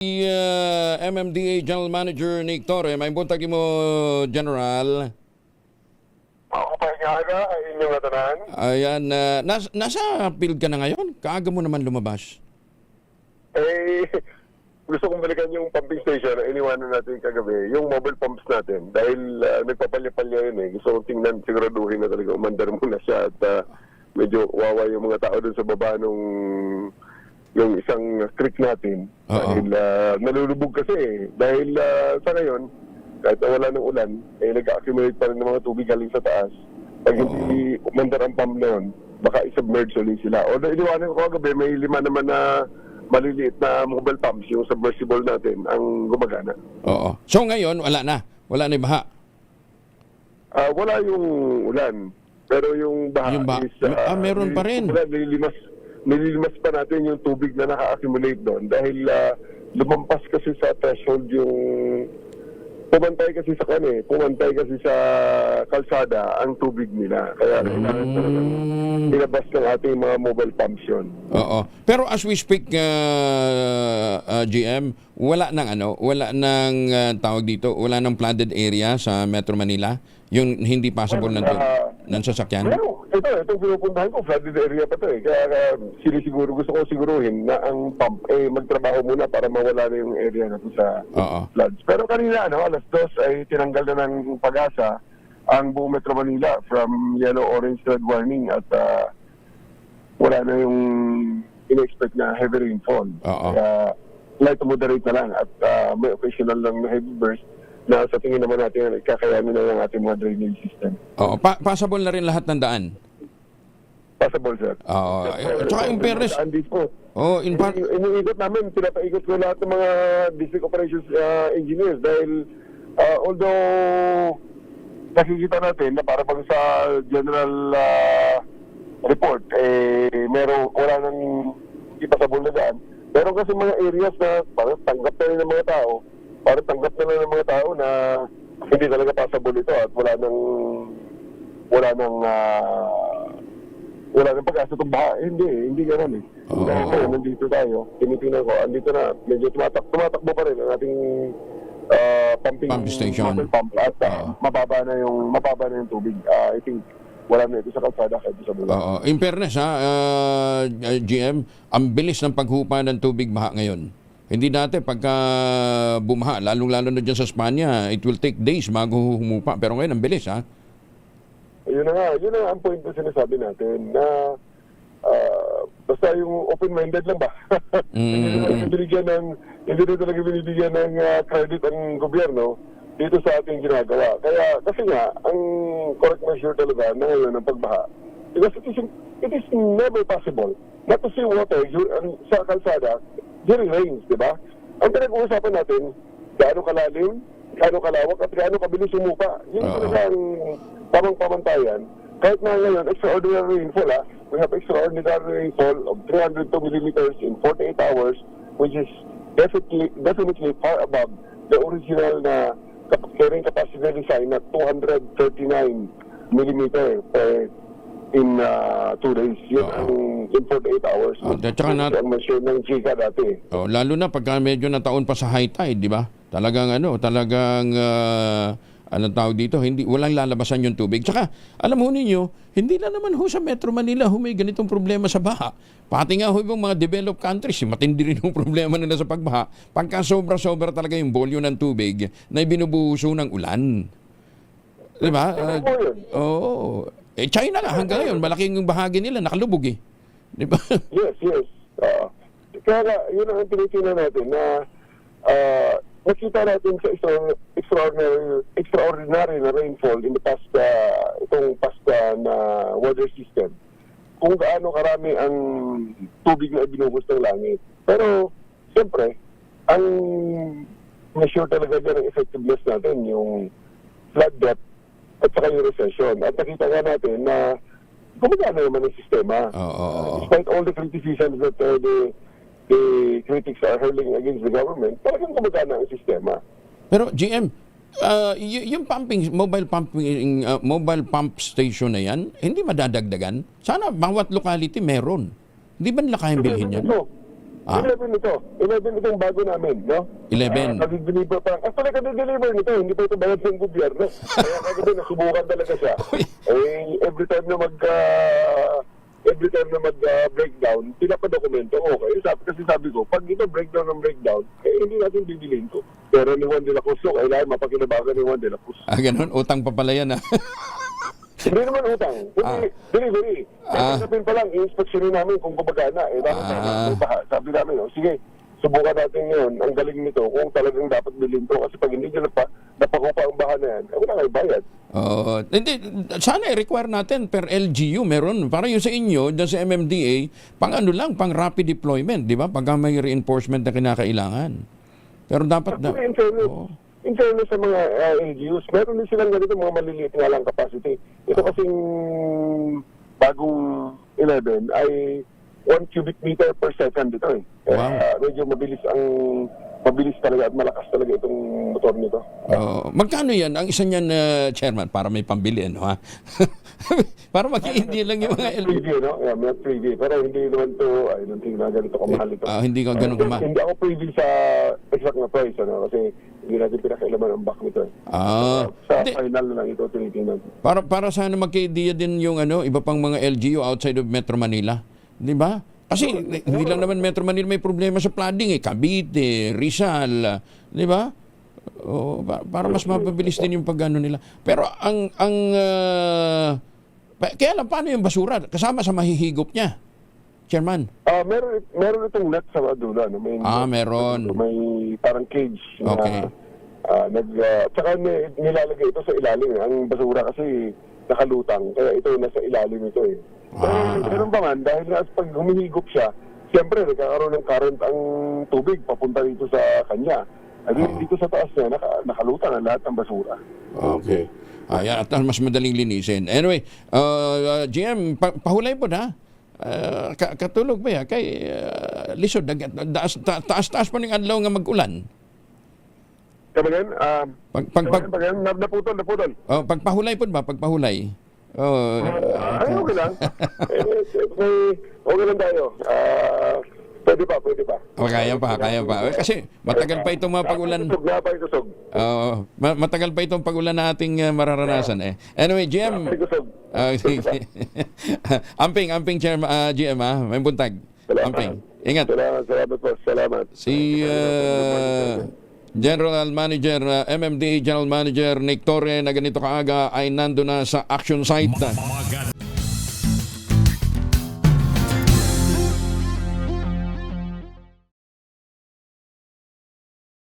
MMDA General Manager Nick Torre, may buntag mo, General. Ako pa nga inyong natanan. Ayan, nasa field ka na ngayon? Kaaga mo naman lumabas. Gusto kong balikan yung pumping station na iniwanan natin kagabi, yung mobile pumps natin. Dahil nagpapalya-palya yun eh. Gusto kong tingnan, siguraduhin na talaga umandar muna siya at medyo wawa yung mga tao dun sa baba nung yung isang creek natin. Dahil nalulubog kasi eh. Dahil sa ngayon, kahit wala ng ulan, nag-accumulate pa rin ng mga tubig galing sa taas. Pag hindi umandar ang pump na yun, baka isubmerge ulit sila. Although iniwanan ko kagabi, may 5 naman na maliliit na mobile pumps, yung submersible natin, ang gumagana. Oo. So ngayon, wala na. Wala na yung baha. Wala yung ulan. Pero yung baha, is... meron pa rin. Nililimas pa natin yung tubig na naka-accumulate doon dahil lumampas kasi sa threshold yung pumantay kasi sa kalsada ang tubig nila. Kaya kailangan talagang ilabas ng ating mga mobile pumps yun. Oo. Pero as we speak, GM, wala tawag dito, wala nang flooded area sa Metro Manila? Yung hindi passable ng sasakyan? Pero itong pinupuntahan ko, flooded area pa ito eh. Kaya gusto ko siguruhin na ang pump magtrabaho muna para mawala na yung area na sa floods. Pero kanina, alas 2 ay tinanggal na ng Pag-asa ang buong Metro Manila from yellow, orange, red warning at wala na yung in-expect na heavy rainfall. Kaya light to moderate na lang at may occasional lang na heavy burst na sa tingin naman natin kakayanin na ng ating mga drainage system. Oo. Passable na rin lahat ng daan? Possible, sir. Oo. Tsaka in fairness... Iniikot namin, pinapaikot ko lahat ng mga district operations engineers dahil although nakikita natin na para bang sa general report, wala nang hindi passable na daan. Meron kasi mga areas na parang tanggap na rin ng mga tao, na hindi talaga passable ito at wala nang pag-asa itong baha. Hindi gano'n eh. Dahil nandito tayo, tinitingnan ko, andito na, medyo tumatakbo pa rin ang ating pump station. Pump at mababa na yung tubig. I think wala na ito sa kalsada kahit sa bula. In fairness GM, ang bilis ng paghupa ng tubig baha ngayon. Hindi dati pagka bumaha, lalong-lalo na dyan sa Spanya, it will take days bago humupa. Pero ngayon, ang bilis, ha? Yun na nga ang point na sinasabi natin na basta yung open-minded lang ba? Hindi na talaga binibigyan ng credit ang gobyerno dito sa ating ginagawa. Kaya, kasi nga, ang correct measure talaga na ngayon ang pagbaha, because it is never possible not to see water sa kalsada during rains, di ba? Ang pinag-uusapan natin, gaano kalalim, gaano kalawak, at gaano kabilis umupa. Yun talaga ang tamang pamantayan. Kahit na ngayon, extraordinary rainfall, we have extraordinary rainfall of 302 millimeters in 48 hours, which is definitely far above the original na carrying capacity design na 239 millimeter in 2 days. Yun ang in 48 hours. Ang measure ng Giga dati. Lalo na pagka medyo nataon pa sa high tide, di ba? Talagang anong tawag dito, walang lalabasan yung tubig. Tsaka, alam ho ninyo, hindi na naman ho sa Metro Manila may ganitong problema sa baha. Pati nga ho yung mga developed countries, matindi rin yung problema nila sa pagbaha. Pagka sobra-sobra talaga yung volume ng tubig na ibinubuhuso ng ulan. Di ba? China nga hanggang ngayon, malaking bahagi nila nakalubog eh. Di ba? Yes. Kaya yun ang tinitingnan natin na nakita natin sa extraordinary na rainfall in the past na weather system kung gaano karami ang tubig na ibinuhos ng langit. Pero siyempre ang measure talaga dyan ang effectiveness natin yung flood depth at saka yung recession. At nakita nga natin na gumagana naman ang sistema. Despite all the criticisms that the critics are hurling against the government, talagang gumagana ang sistema. Pero GM, yung mobile pump station na yan, hindi madadagdagan? Sana bawat locality meron. Hindi ba nila kayang bilhin yan? 11 ito. 11 itong bago namin, no? 11. Kadi-deliver pa. Actually, kadi-deliver nito. Hindi pa ito bayad ng gobyerno. Kaya kagabi, nasubukan talaga siya. Uy. Every time na breakdown, pinapadokumento. Okay, kasi sabi ko, pag ito breakdown, hindi natin bibilin ko. Pero ni Juan de la Cruz, kailangan mapakinabagan ni Juan de la Cruz. Ganun, utang pa pala yan Hindi naman utang. Delivery. Sabihin pa lang, i-inspectionin namin kung gumagana. Dapat may baha. Sabi namin, sige, subukan natin ngayon. Ang galing nito kung talagang dapat bilhin to. Kasi pag hindi nyo napakupa ang baha na yan, wala kayo bayad. Hindi, sana i-require natin per LGU meron. Para yung sa inyo, dyan sa MMDA, pang ano lang, pang rapid deployment, di ba? Pagka may reinforcement na kinakailangan. Pero dapat na... In fairness sa mga LGUs, meron din silang ganito mga maliliit nga lang capacity. Ito kasing bagong 11 ay 1 cubic meter per second ito eh. Wow. Medyo mabilis talaga at malakas talaga itong motor nito. Magkano yan? Ang isa niyan, Chairman, para may pambili, ano ha? Para hindi lang yung mga Preview, no? Yeah, may preview. Pero hindi naman to, I don't think na ganito kamahal ito. Hindi ka ganun kamahal. Hindi ako preview sa exact na price, ano? Kasi hindi natin pinakailaman ang back nito eh. Sa final na lang ito, tinitingnan. Para sana magka-idea din yung iba pang mga LGU outside of Metro Manila. Di ba? Kasi hindi lang naman Metro Manila may problema sa flooding eh. Cavite, Rizal, di ba? Para mas mapabilis din yung pagano nila. Pero kaya lang paano yung basura? Kasama sa mahihigop niya, Chairman? Meron itong net sa dulo. No? Meron. May parang cage. Okay. Tsaka nilalagay ito sa ilalim. Ang basura kasi nakalutang. Kaya ito nasa ilalim ito eh. Ganun pa man, dahil nga pag humihigop siya, siyempre nagkakaroon ng current ang tubig papunta dito sa kanya. Dito sa taas niya, nakalutang ang lahat ng basura. Okay. Ayan, at mas madaling linisin. Anyway, GM, pahulay po na. Katulog ba ya? Kay lisod, taas pa ng adlaw nga mag-ulan. Kabagan? Naputol. Pagpahulay po ba? Pagpahulay. Okay lang. Okay lang tayo. Pwede pa. Kaya pa. Kasi matagal pa itong mga pag-ulan. Kusog. Matagal pa itong pag-ulan na ating mararanasan eh. Anyway, GM. Amping Chairman, GM may buntag. Amping. Ingat. Salamat po. Salamat. Si General Manager, MMDA General Manager Nick Torre na ganito kaaga ay nando na sa action site.